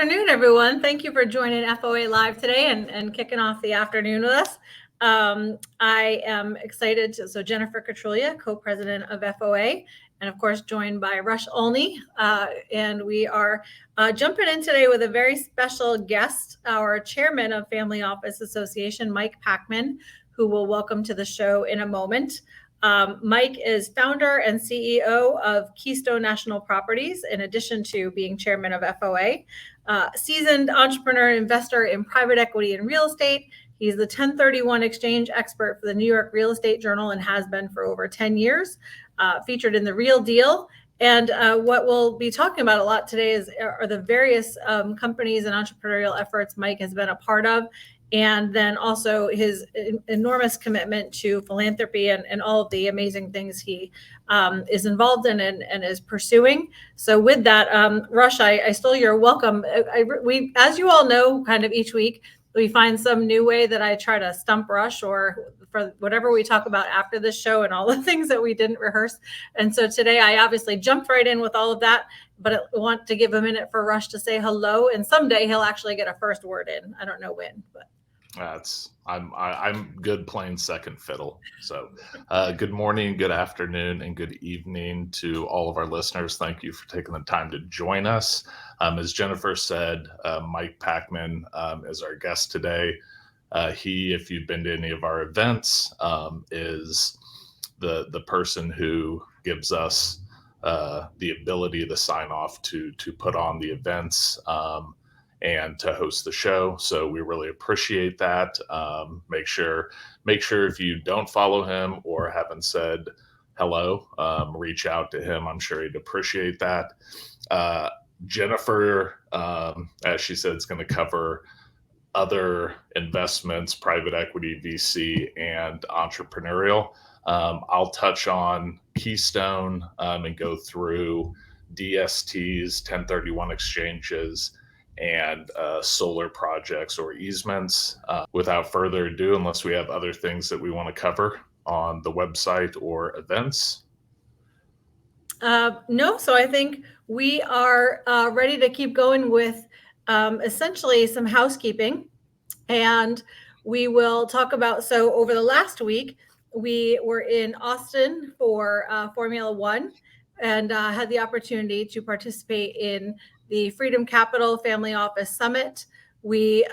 afternoon, everyone. Thank you for joining FOA Live today and kicking off the afternoon with us. I am excited. So Jennifer Katrulya, co-president of FOA, and of course joined by Rush Olney. And we are jumping in today with a very special guest, our chairman of Family Office Association, Mike Packman, who we'll welcome to the show in a moment. Mike is founder and CEO of Keystone National Properties, in addition to being chairman of FOA. Seasoned entrepreneur and investor in private equity and real estate. He's the 1031 exchange expert for the New York Real Estate Journal and has been for over 10 years, featured in The Real Deal. And what we'll be talking about a lot today are the various companies and entrepreneurial efforts Mike has been a part of, and then also his enormous commitment to philanthropy and all of the amazing things he is involved in and is pursuing. So with that, Rush, I stole your welcome. We, as you all know, kind of each week, we find some new way that I try to stump Rush or for whatever we talk about after this show and all the things that we didn't rehearse. And so today I obviously jumped right in with all of that, but I want to give a minute for Rush to say hello. And someday he'll actually get a first word in. I don't know when, but. I'm good playing second fiddle. So good morning, good afternoon, and good evening to all of our listeners. Thank you for taking the time to join us. As Jennifer said, Mike Packman is our guest today. He, if you've been to any of our events, is the person who gives us the ability to sign off to put on the events and to host the show. So we really appreciate that. Make sure if you don't follow him or haven't said hello, reach out to him. I'm sure he'd appreciate that. Jennifer, as she said, is going to cover other investments, private equity, VC, and entrepreneurial. I'll touch on Keystone and go through DSTs, 1031 exchanges, and solar projects or easements. Without further ado, unless we have other things that we want to cover on the website or events. No, so I think we are ready to keep going with essentially some housekeeping. And we will talk about, so over the last week, we were in Austin for Formula One and had the opportunity to participate in the Freedom Capital Family Office Summit. We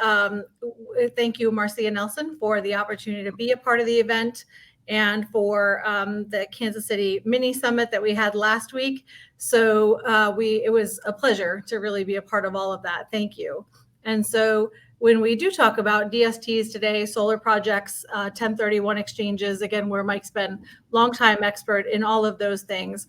thank you, Marcia Nelson, for the opportunity to be a part of the event and for the Kansas City mini summit that we had last week. So it was a pleasure to really be a part of all of that. Thank you. And so when we do talk about DSTs today, solar projects, 1031 exchanges, again, where Mike's been longtime expert in all of those things,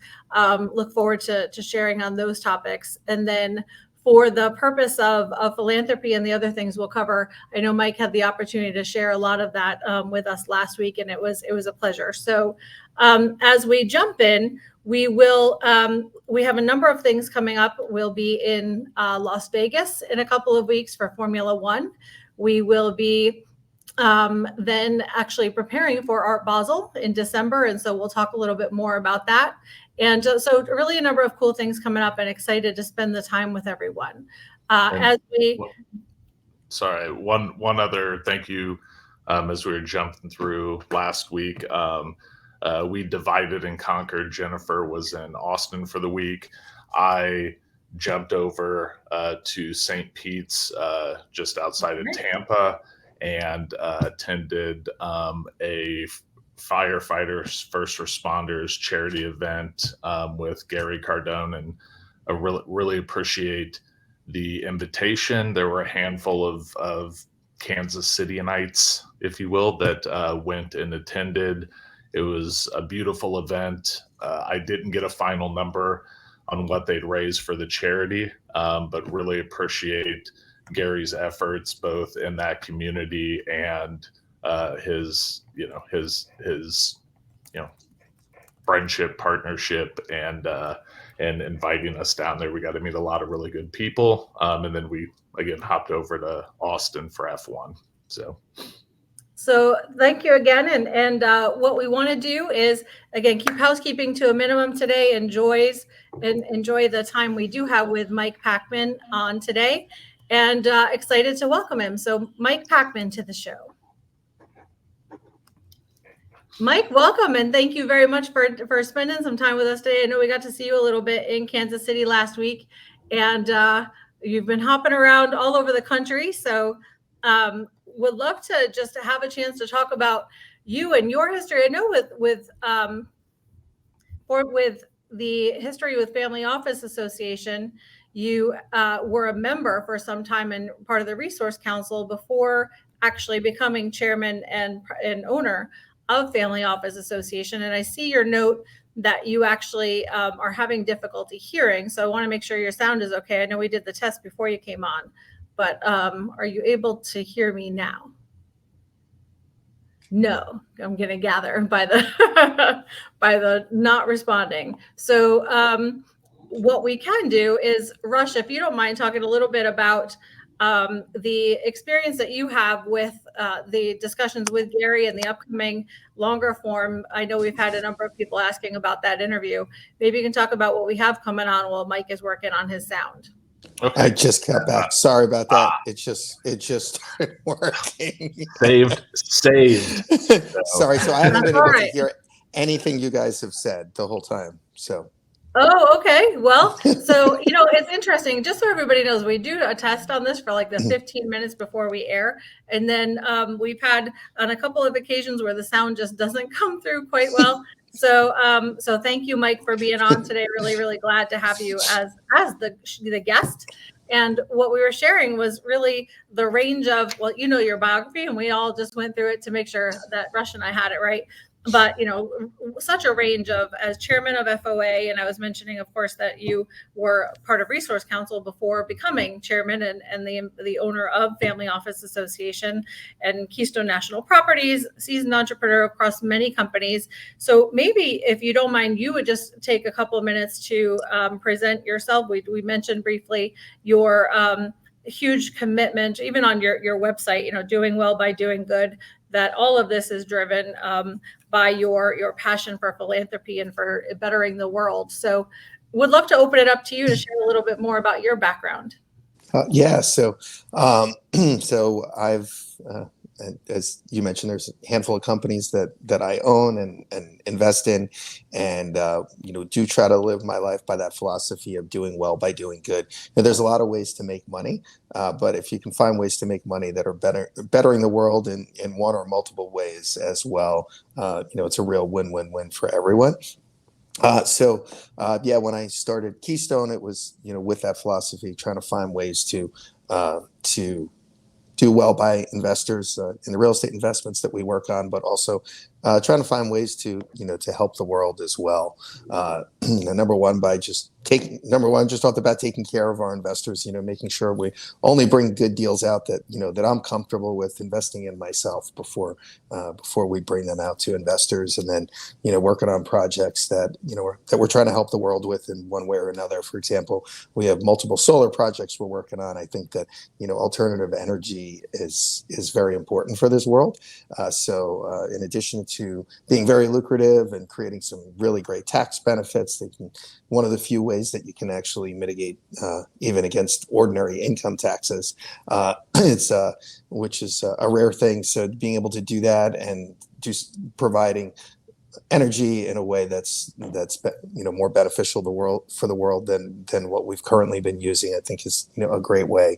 look forward to sharing on those topics. And then for the purpose of philanthropy and the other things we'll cover, I know Mike had the opportunity to share a lot of that with us last week, and it was a pleasure. So as we jump in, we have a number of things coming up. We'll be in Las Vegas in a couple of weeks for Formula One. We will be then actually preparing for Art Basel in December. And so we'll talk a little bit more about that. And so really a number of cool things coming up and excited to spend the time with everyone. Sorry, one other thank you as we were jumping through last week. We divided and conquered. Jennifer was in Austin for the week. I jumped over to St. Pete's, just outside of Tampa, and attended a firefighters, first responders charity event with Gary Cardone, and I really appreciate the invitation. There were a handful of Kansas Cityites, if you will, that went and attended. It was a beautiful event. I didn't get a final number on what they'd raised for the charity, but really appreciate Gary's efforts both in that community and his friendship, partnership, and inviting us down there. We got to meet a lot of really good people, and then we again hopped over to Austin for F1. So thank you again. And what we want to do is, again, keep housekeeping to a minimum today. Enjoy the time we do have with Mike Packman on today. and excited to welcome him. So Mike Packman to the show. Mike, welcome, and thank you very much for spending some time with us today. I know we got to see you a little bit in Kansas City last week, and you've been hopping around all over the country. So would love to just have a chance to talk about you and your history. I know with the history with Family Office Association, you were a member for some time and part of the Resource Council before actually becoming chairman and owner of Family Office Association. And I see your note that you actually are having difficulty hearing. So I want to make sure your sound is okay. I know we did the test before you came on, but are you able to hear me now? No, I'm going to gather by the by the not responding. So what we can do is, Rush, if you don't mind talking a little bit about the experience that you have with the discussions with Gary and the upcoming longer form. I know we've had a number of people asking about that interview. Maybe you can talk about what we have coming on while Mike is working on his sound. Okay. I just got back. Sorry about that. It just started working. Saved. Sorry. So I haven't been able to hear anything you guys have said the whole time. So. Oh, okay. Well, so, it's interesting. Just so everybody knows, we do a test on this for like the 15 minutes before we air. And then we've had on a couple of occasions where the sound just doesn't come through quite well. So thank you, Mike, for being on today. Really, really glad to have you as the guest. And what we were sharing was really the range of, well, your biography, and we all just went through it to make sure that Rush and I had it right. But, such a range of, as chairman of FOA, and I was mentioning, of course, that you were part of Resource Council before becoming chairman and the owner of Family Office Association and Keystone National Properties, seasoned entrepreneur across many companies. So maybe, if you don't mind, you would just take a couple of minutes to present yourself. We mentioned briefly your huge commitment, even on your website, doing well by doing good, that all of this is driven by your passion for philanthropy and for bettering the world. So would love to open it up to you to share a little bit more about your background. So I've, as you mentioned, there's a handful of companies that I own and invest in, and do try to live my life by that philosophy of doing well by doing good. Now, there's a lot of ways to make money, but if you can find ways to make money that are bettering the world in one or multiple ways as well, it's a real win-win-win for everyone. When I started Keystone, it was, with that philosophy, trying to find ways to do well by investors in the real estate investments that we work on, but also trying to find ways to help the world as well. Number one, just off the bat, taking care of our investors, making sure we only bring good deals out that I'm comfortable with investing in myself before we bring them out to investors, and then working on projects that that we're trying to help the world with in one way or another. For example, we have multiple solar projects we're working on. I think that alternative energy is very important for this world. So in addition to being very lucrative and creating some really great tax benefits, one of the few ways that you can actually mitigate even against ordinary income taxes, which is a rare thing. So being able to do that and just providing energy in a way that's more beneficial for the world than what we've currently been using, I think is a great way.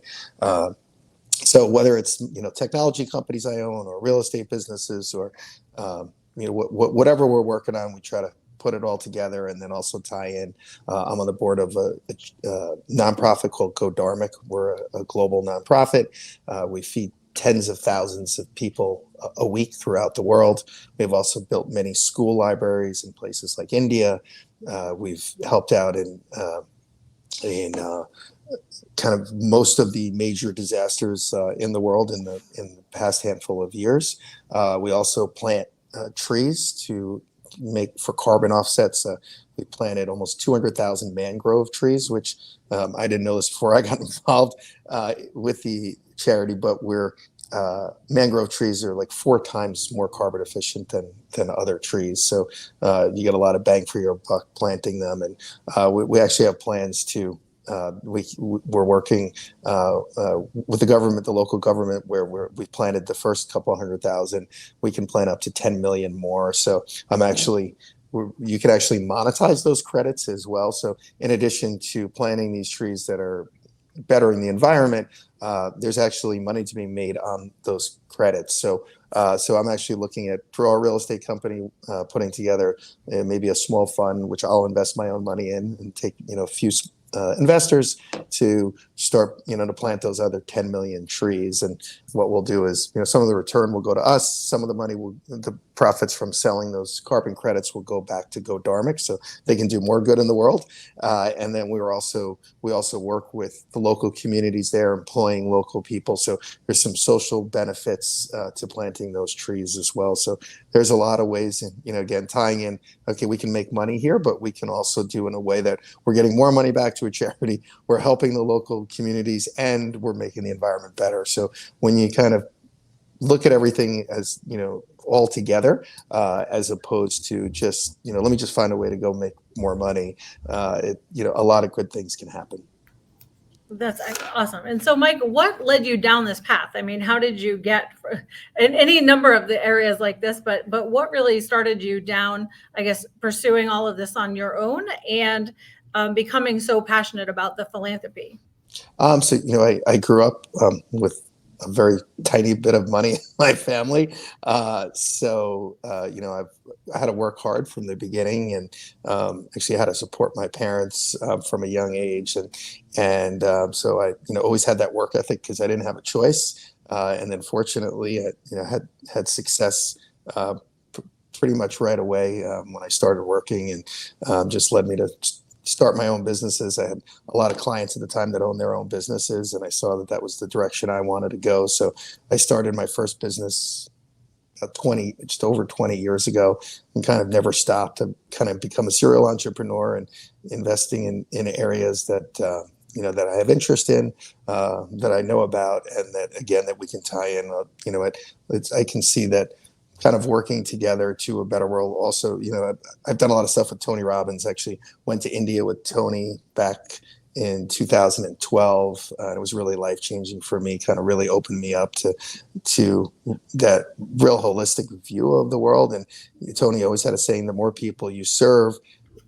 So whether it's technology companies I own or real estate businesses or whatever we're working on, we try to put it all together and then also tie in. I'm on the board of a nonprofit called Dharmic. We're a global nonprofit. We feed tens of thousands of people a week throughout the world. We've also built many school libraries in places like India. We've helped out in kind of most of the major disasters in the world in the past handful of years. We also plant trees to make for carbon offsets. We planted almost 200,000 mangrove trees, which I didn't know this before I got involved with the charity, but mangrove trees are like 4 times more carbon efficient than other trees. So you get a lot of bang for your buck planting them. And we actually have plans to we're working with the government, the local government, where we planted the first couple 100,000. We can plant up to 10 million more. So you can actually monetize those credits as well. So in addition to planting these trees that are bettering the environment, there's actually money to be made on those credits. So I'm actually looking at, for our real estate company, putting together maybe a small fund, which I'll invest my own money in and take, a few investors to start, to plant those other 10 million trees. And what we'll do is, some of the return will go to us. Some of the money the profits from selling those carbon credits will go back to Go Dharmic, so they can do more good in the world. And then we also work with the local communities there, employing local people. So there's some social benefits to planting those trees as well. So there's a lot of ways, and again, tying in, okay, we can make money here, but we can also do in a way that we're getting more money back to a charity, we're helping the local communities, and we're making the environment better. So when you kind of look at everything as, all together, as opposed to just, let me just find a way to go make more money, a lot of good things can happen. That's awesome. And so, Mike, what led you down this path? I mean, how did you get in any number of the areas like this, but what really started you down, I guess, pursuing all of this on your own and becoming so passionate about the philanthropy? So, I grew up with a very tiny bit of money in my family. I had to work hard from the beginning, and actually had to support my parents from a young age. So I, always had that work ethic because I didn't have a choice. And then fortunately, I, had success pretty much right away when I started working, and just led me to start my own businesses. I had a lot of clients at the time that owned their own businesses, and I saw that was the direction I wanted to go. So I started my first business just over 20 years ago, and kind of never stopped to kind of become a serial entrepreneur and investing in areas that, that I have interest in, that I know about, and that we can tie in. I can see that kind of working together to a better world. Also, I've done a lot of stuff with Tony Robbins. Actually went to India with Tony back in 2012. And it was really life-changing for me, kind of really opened me up to that real holistic view of the world. And Tony always had a saying, the more people you serve,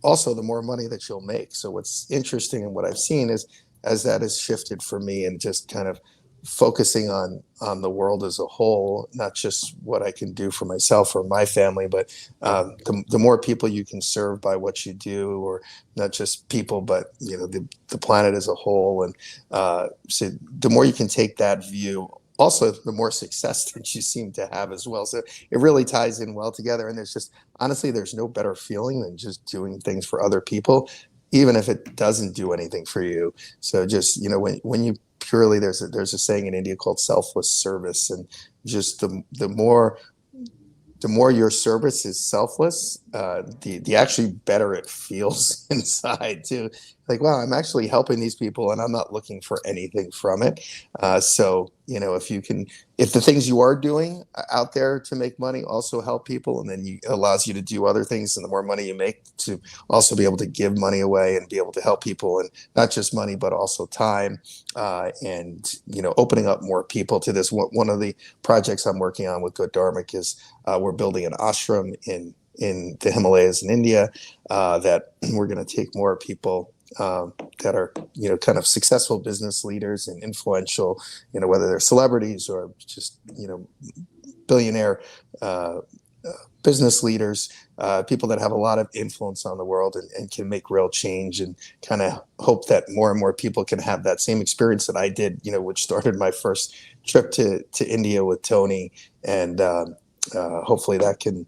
also the more money that you'll make. So what's interesting and what I've seen is, as that has shifted for me, and just kind of focusing on the world as a whole, not just what I can do for myself or my family, but the more people you can serve by what you do, or not just people, but the planet as a whole. And so the more you can take that view, also the more success that you seem to have as well. So it really ties in well together. And there's no better feeling than just doing things for other people, even if it doesn't do anything for you. So just, when you purely, there's a saying in India called selfless service, and just the more your service is selfless, the actually better it feels inside too. Like, wow, I'm actually helping these people, and I'm not looking for anything from it. So if the things you are doing out there to make money also help people, and then it allows you to do other things, and the more money you make, to also be able to give money away and be able to help people, and not just money, but also time, and opening up more people to this. One of the projects I'm working on with Go Dharmic is we're building an ashram in the Himalayas in India, that we're going to take more people that are, kind of successful business leaders and influential, whether they're celebrities or just, billionaire business leaders, people that have a lot of influence on the world, and can make real change, and kind of hope that more and more people can have that same experience that I did, which started my first trip to India with Tony. And hopefully that can,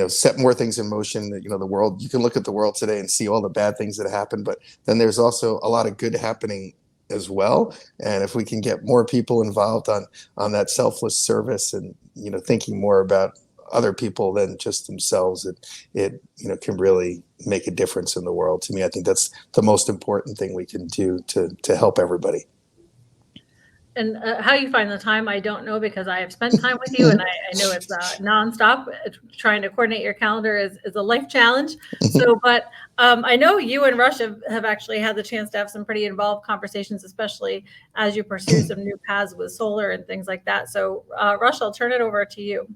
set more things in motion. That, the world, you can look at the world today and see all the bad things that happen, but then there's also a lot of good happening as well. And if we can get more people involved on that selfless service, and, thinking more about other people than just themselves, it can really make a difference in the world. To me, I think that's the most important thing we can do to help everybody. And how you find the time, I don't know, because I have spent time with you, and I know it's nonstop. Trying to coordinate your calendar is a life challenge. So, but I know you and Rush have actually had the chance to have some pretty involved conversations, especially as you pursue some new paths with solar and things like that. So, Rush, I'll turn it over to you.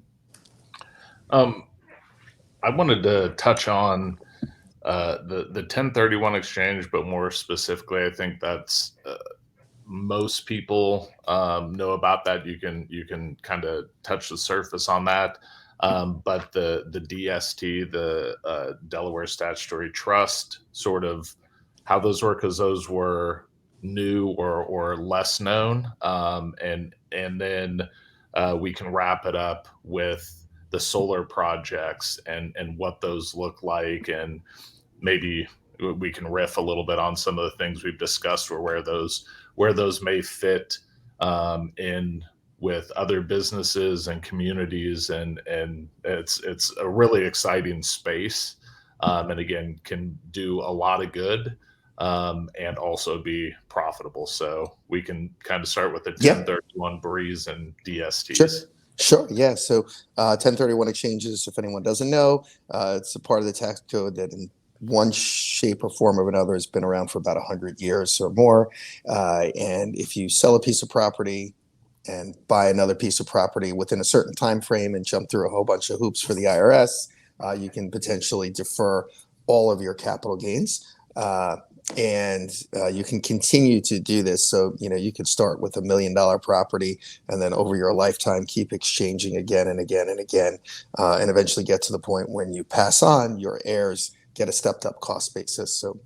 I wanted to touch on the 1031 exchange, but more specifically, I think that's most people know about that. You can kind of touch the surface on that. But the DST, the Delaware Statutory Trust, sort of how those work, because those were new or less known, and then we can wrap it up with the solar projects and what those look like, and maybe we can riff a little bit on some of the things we've discussed, or where those may fit in with other businesses and communities, and it's a really exciting space, and again can do a lot of good, and also be profitable. So we can kind of start with the 1031 breeze and DSTs. Sure. Yeah. So 1031 exchanges, if anyone doesn't know, it's a part of the tax code that in one shape or form or another has been around for about 100 years or more. And if you sell a piece of property and buy another piece of property within a certain time frame and jump through a whole bunch of hoops for the IRS, you can potentially defer all of your capital gains. And you can continue to do this. So, you could start with $1 million property and then over your lifetime keep exchanging again and again and again, and eventually get to the point when you pass on, your heirs get a stepped up cost basis. So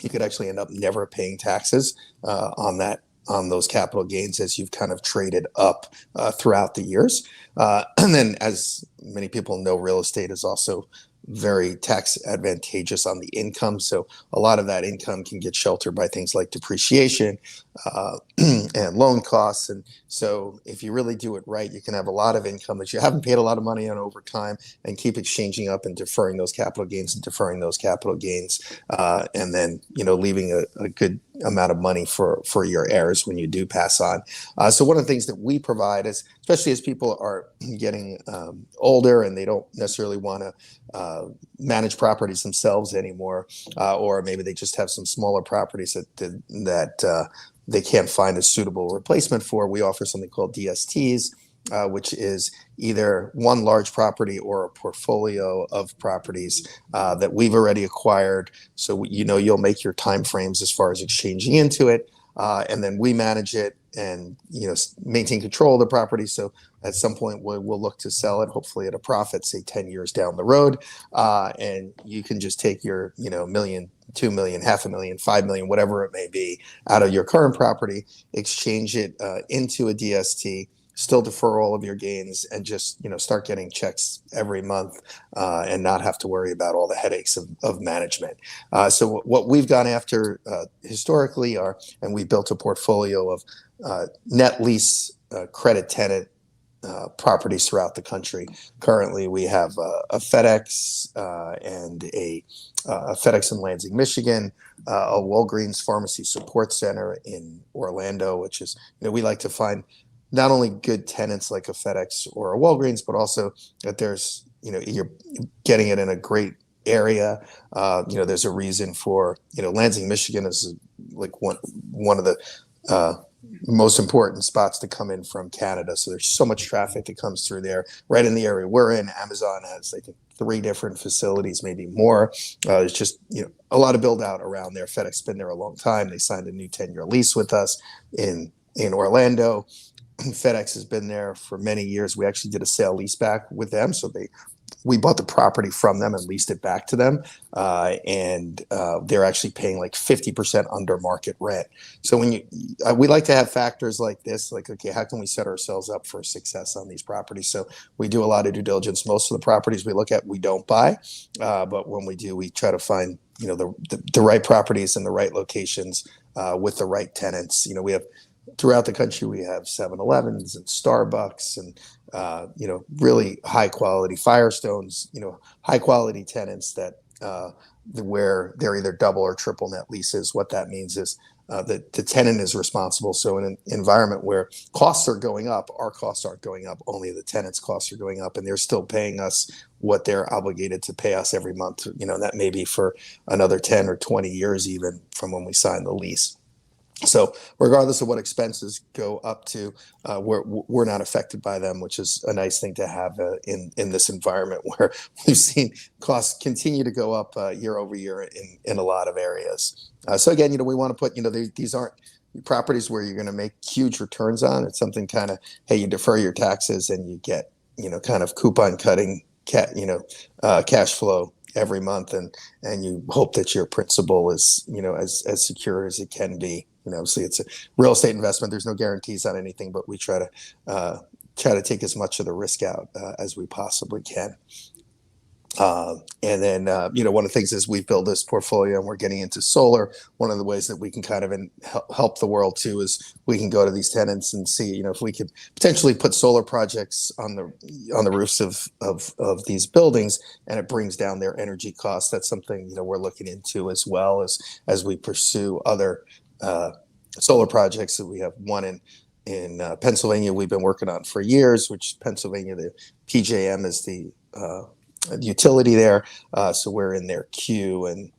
you could actually end up never paying taxes on those capital gains as you've kind of traded up throughout the years. And then, as many people know, real estate is also very tax advantageous on the income. So a lot of that income can get sheltered by things like depreciation and loan costs. And so if you really do it right, you can have a lot of income that you haven't paid a lot of money on over time and keep exchanging up and deferring those capital gains and deferring those capital gains. And then, leaving a good amount of money for your heirs when you do pass on. So one of the things that we provide is, especially as people are getting older and they don't necessarily want to manage properties themselves anymore, or maybe they just have some smaller properties that they can't find a suitable replacement for. We offer something called DSTs, which is either one large property or a portfolio of properties that we've already acquired. So you'll make your time frames as far as exchanging into it, and then we manage it and maintain control of the property. So at some point we'll look to sell it, hopefully at a profit, say 10 years down the road, and you can just take your $1 million, $2 million, $500,000, $5 million, whatever it may be, out of your current property, exchange it into a DST, still defer all of your gains, and just start getting checks every month, and not have to worry about all the headaches of management. So what we've gone after historically and we built a portfolio of net lease credit tenant properties throughout the country. Currently, we have a FedEx and a FedEx in Lansing, Michigan, a Walgreens Pharmacy Support Center in Orlando, which is, we like to find not only good tenants like a FedEx or a Walgreens, but also that there's, you're getting it in a great area. There's a reason for, Lansing, Michigan is like one of the most important spots to come in from Canada. So there's so much traffic that comes through there. Right in the area we're in, Amazon has, I think, 3 different facilities, maybe more. There's just, a lot of build out around there. FedEx has been there a long time. They signed a new 10-year lease with us in Orlando. FedEx has been there for many years. We actually did a sale leaseback with them. So we bought the property from them and leased it back to them. And they're actually paying like 50% under market rent. So when we like to have factors like this, like, okay, how can we set ourselves up for success on these properties? So we do a lot of due diligence. Most of the properties we look at, we don't buy. But when we do, we try to find, the right properties in the right locations with the right tenants. We have, throughout the country, we have 7-Elevens and Starbucks and, really high quality Firestones, high quality tenants that where they're either double or triple net leases. What that means is the tenant is responsible. So in an environment where costs are going up, our costs aren't going up, only the tenant's costs are going up, and they're still paying us what they're obligated to pay us every month. That may be for another 10 or 20 years even from when we sign the lease. So regardless of what expenses go up to, we're not affected by them, which is a nice thing to have in this environment where we've seen costs continue to go up year over year in a lot of areas. So again, we want to put, these aren't properties where you're going to make huge returns on. It's something kind of, hey, you defer your taxes and you get, kind of coupon cutting, cash flow every month, and you hope that your principal is, as secure as it can be. Obviously it's a real estate investment. There's no guarantees on anything, but we try to take as much of the risk out as we possibly can. And then, one of the things is we've built this portfolio and we're getting into solar. One of the ways that we can kind of help the world too is we can go to these tenants and see, if we could potentially put solar projects on the roofs of these buildings, and it brings down their energy costs. That's something, we're looking into as well as we pursue other solar projects. That we have one in Pennsylvania we've been working on for years, which Pennsylvania, the PJM is the utility there, so we're in their queue, and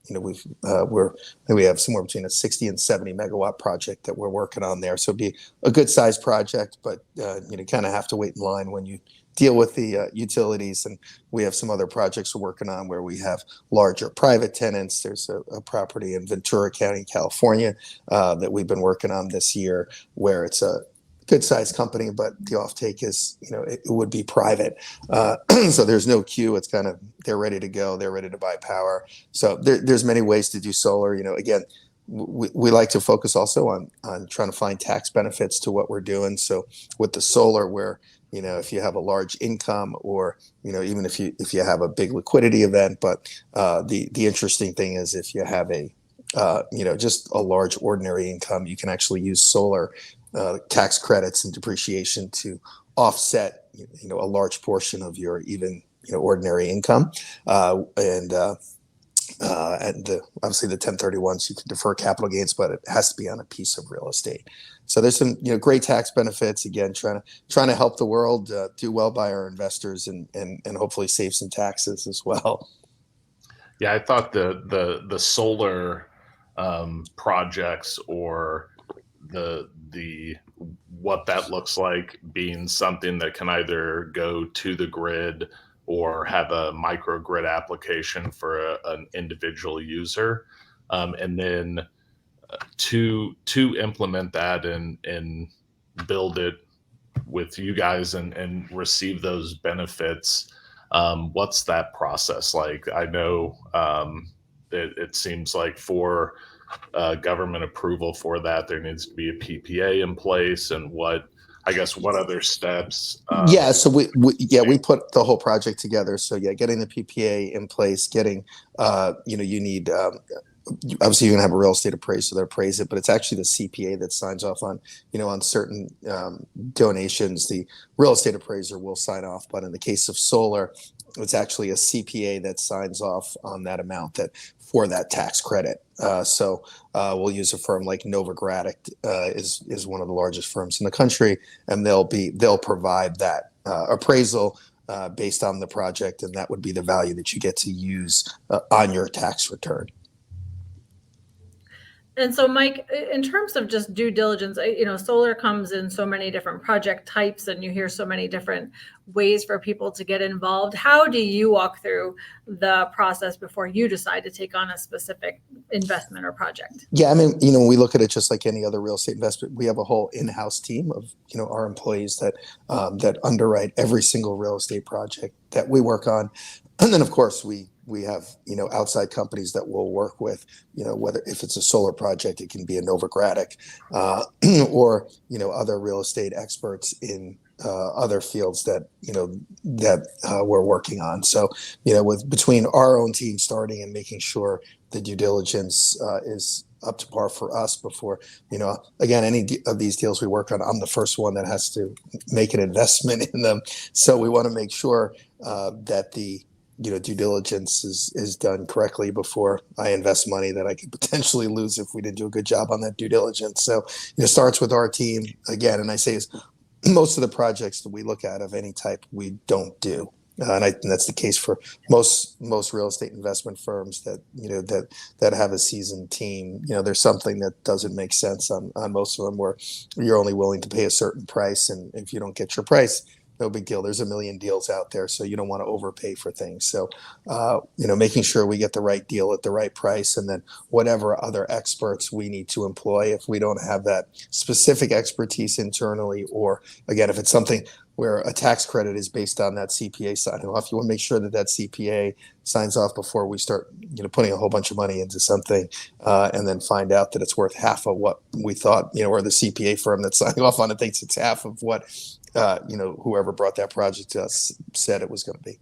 we have somewhere between a 60 and 70 megawatt project that we're working on there. So it'd be a good sized project, but kind of have to wait in line when you deal with the utilities. And we have some other projects we're working on where we have larger private tenants. There's a property in Ventura County, California, that we've been working on this year, where it's a good sized company, but the offtake is, it would be private. So there's no queue. It's kind of, they're ready to go. They're ready to buy power. So there's many ways to do solar. Again, we like to focus also on trying to find tax benefits to what we're doing. So with the solar, where, if you have a large income, or, even if you have a big liquidity event, but the interesting thing is if you have just a large ordinary income, you can actually use solar tax credits and depreciation to offset, a large portion of your even, ordinary income. And obviously the 1031s, you can defer capital gains, but it has to be on a piece of real estate. So there's some, great tax benefits. Again, trying to help the world do well by our investors, and hopefully save some taxes as well. Yeah, I thought the solar projects, or the what that looks like, being something that can either go to the grid or have a microgrid application for an individual user, and then to implement that and build it with you guys and receive those benefits. What's that process like? I know it seems like for government approval for that, there needs to be a PPA in place, and what other steps? So we put the whole project together. So getting the PPA in place, getting you need obviously you're gonna have a real estate appraiser that appraise it, but it's actually the CPA that signs off on on certain donations. The real estate appraiser will sign off, but in the case of solar, it's actually a CPA that signs off on that amount for that tax credit. So we'll use a firm like Novogradac, is one of the largest firms in the country, and they'll provide that appraisal based on the project, and that would be the value that you get to use on your tax return. And so, Mike, in terms of just due diligence, solar comes in so many different project types, and you hear so many different ways for people to get involved. How do you walk through the process before you decide to take on a specific investment or project? Yeah, I mean, we look at it just like any other real estate investment. We have a whole in-house team of, our employees that underwrite every single real estate project that we work on. And then, of course, we have, outside companies that we'll work with, whether if it's a solar project, it can be a Novogradac, or, other real estate experts in other fields that we're working on. So, between our own team starting and making sure the due diligence is up to par for us before, again, any of these deals we work on, I'm the first one that has to make an investment in them. So we want to make sure that the due diligence is done correctly before I invest money that I could potentially lose if we didn't do a good job on that due diligence. So it starts with our team again, and I say is most of the projects that we look at of any type we don't do. And that's the case for most real estate investment firms that have a seasoned team. There's something that doesn't make sense on most of them, where you're only willing to pay a certain price, and if you don't get your price, no big deal. There's a million deals out there, so you don't want to overpay for things. So, making sure we get the right deal at the right price, and then whatever other experts we need to employ if we don't have that specific expertise internally, or again, if it's something where a tax credit is based on that CPA signing off, you want to make sure that CPA signs off before we start, putting a whole bunch of money into something, and then find out that it's worth half of what we thought, or the CPA firm that's signing off on it thinks it's half of what, whoever brought that project to us said it was going to be.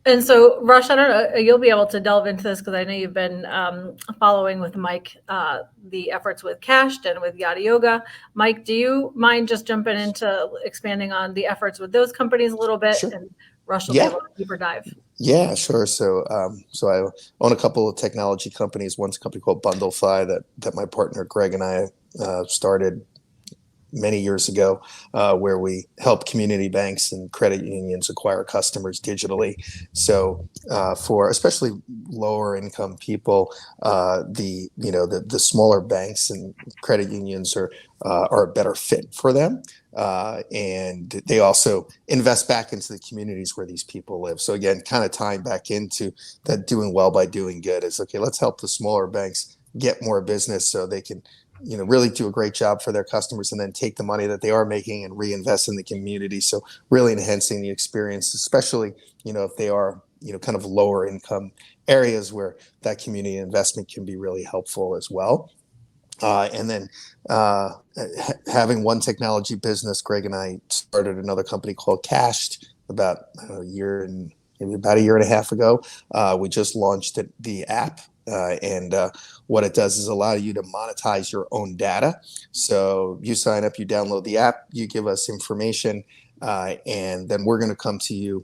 And so, Rush, I don't know, you'll be able to delve into this because I know you've been following with Mike the efforts with Cashed and with Yada Yoga. Mike, do you mind just jumping into expanding on the efforts with those companies a little bit? Sure. And Rush will be able to deeper dive. Yeah, sure. So, so I own a couple of technology companies. One's a company called BundleFi that my partner Greg and I started many years ago, where we help community banks and credit unions acquire customers digitally. So for especially lower income people, the smaller banks and credit unions are a better fit for them. And they also invest back into the communities where these people live. So again, kind of tying back into that doing well by doing good is, okay, let's help the smaller banks get more business so they can really do a great job for their customers, and then take the money that they are making and reinvest in the community. So really enhancing the experience, especially, if they are, kind of lower income areas where that community investment can be really helpful as well. And then having one technology business, Greg and I started another company called Cashed about a year and a half ago. We just launched the app. And what it does is allow you to monetize your own data. So you sign up, you download the app, you give us information, and then we're going to come to you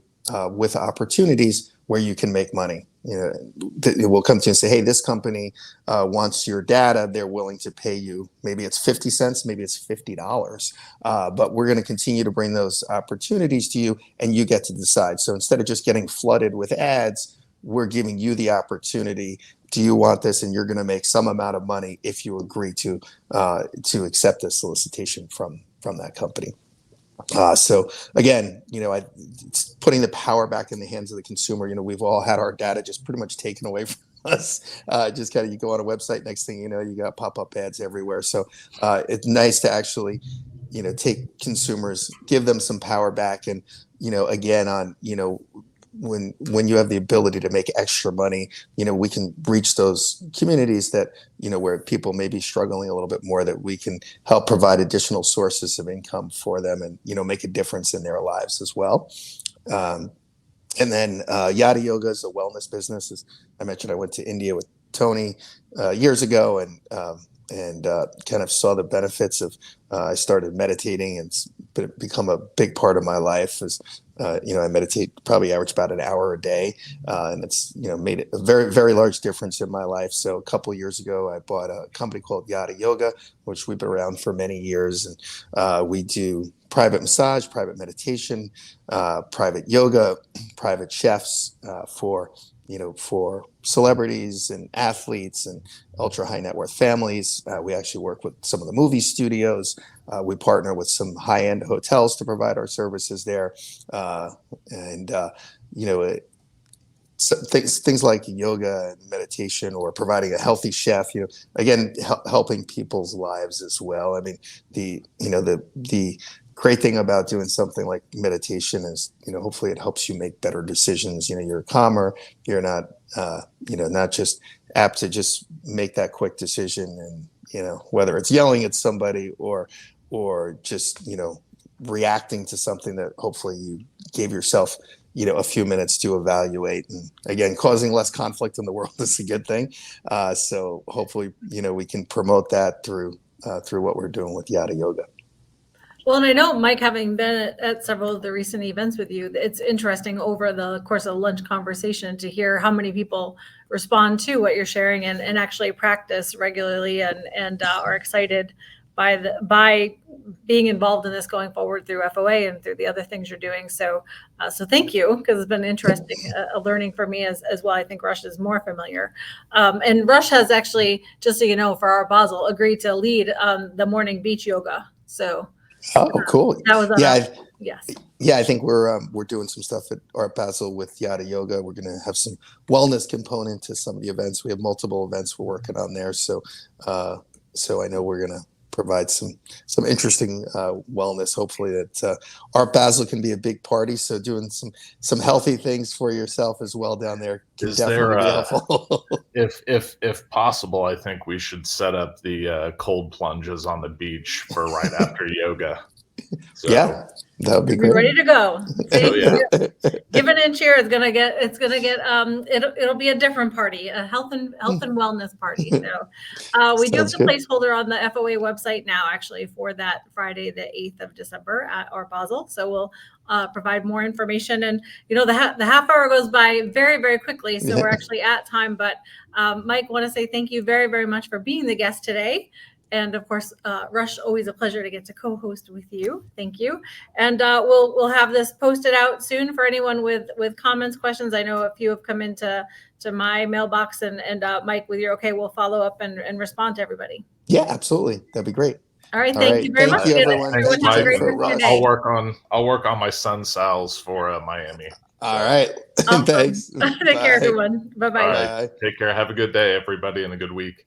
with opportunities where you can make money. We'll come to you and say, hey, this company wants your data. They're willing to pay you. Maybe it's 50 cents, maybe it's $50. But we're going to continue to bring those opportunities to you, and you get to decide. So instead of just getting flooded with ads, we're giving you the opportunity. Do you want this? And you're going to make some amount of money if you agree to accept a solicitation from that company. So again, it's putting the power back in the hands of the consumer. We've all had our data just pretty much taken away from us. Just kind of, you go on a website, next thing you know, you got pop-up ads everywhere. So it's nice to actually, take consumers, give them some power back, and again on when you have the ability to make extra money, we can reach those communities that, where people may be struggling a little bit more, that we can help provide additional sources of income for them and, make a difference in their lives as well. And then Yada Yoga is a wellness business. As I mentioned, I went to India with Tony years ago and kind of saw the benefits of, I started meditating, and it's become a big part of my life. I meditate, probably average about an hour a day, and it's made a very, very large difference in my life. So a couple of years ago, I bought a company called Yada Yoga, which we've been around for many years, and we do private massage, private meditation, private yoga, private chefs for celebrities and athletes and ultra high net worth families. We actually work with some of the movie studios. We partner with some high end hotels to provide our services there. So things like yoga and meditation, or providing a healthy chef, again, helping people's lives as well. I mean, the great thing about doing something like meditation is, hopefully it helps you make better decisions. You're calmer, you're not, not just apt to just make that quick decision. And, whether it's yelling at somebody or just, reacting to something that hopefully you gave yourself, a few minutes to evaluate. And again, causing less conflict in the world is a good thing. So hopefully, we can promote that through what we're doing with Yada Yoga. Well, and I know, Mike, having been at several of the recent events with you, it's interesting over the course of the lunch conversation to hear how many people respond to what you're sharing and actually practice regularly and are excited by being involved in this going forward through FOA and through the other things you're doing. So thank you, because it's been interesting learning for me as well. I think Rush is more familiar. And Rush has actually, just so you know, for our Basel, agreed to lead the morning beach yoga. So Oh, cool. that was on yes. Yeah, I think we're doing some stuff at Art Basel with Yada Yoga. We're going to have some wellness component to some of the events. We have multiple events we're working on there. So I know we're going to provide some interesting wellness. Hopefully that Art Basel can be a big party. So doing some healthy things for yourself as well down there can definitely be helpful. If possible, I think we should set up the cold plunges on the beach for right after yoga. So, yeah, that would be great. Ready to go. Oh, yeah. Give an inch here. It'll be a different party, a health and wellness party. So we do have the placeholder on the FOA website now, actually, for that Friday, the 8th of December at Art Basel. So we'll provide more information. And the half hour goes by very, very quickly. So we're actually at time. But Mike, want to say thank you very, very much for being the guest today. And of course, Rush, always a pleasure to get to co-host with you. Thank you. And we'll have this posted out soon for anyone with comments, questions. I know a few have come into my mailbox, and Mike, with your okay, we'll follow up and respond to everybody. Yeah, absolutely. That'd be great. All right. Thank you very much. Thank you, everyone. Thanks, Mike. I'll work on my sun salves for Miami. All right. Awesome. Thanks. Take care, everyone. Bye-bye. All right. Take care. Have a good day, everybody, and a good week.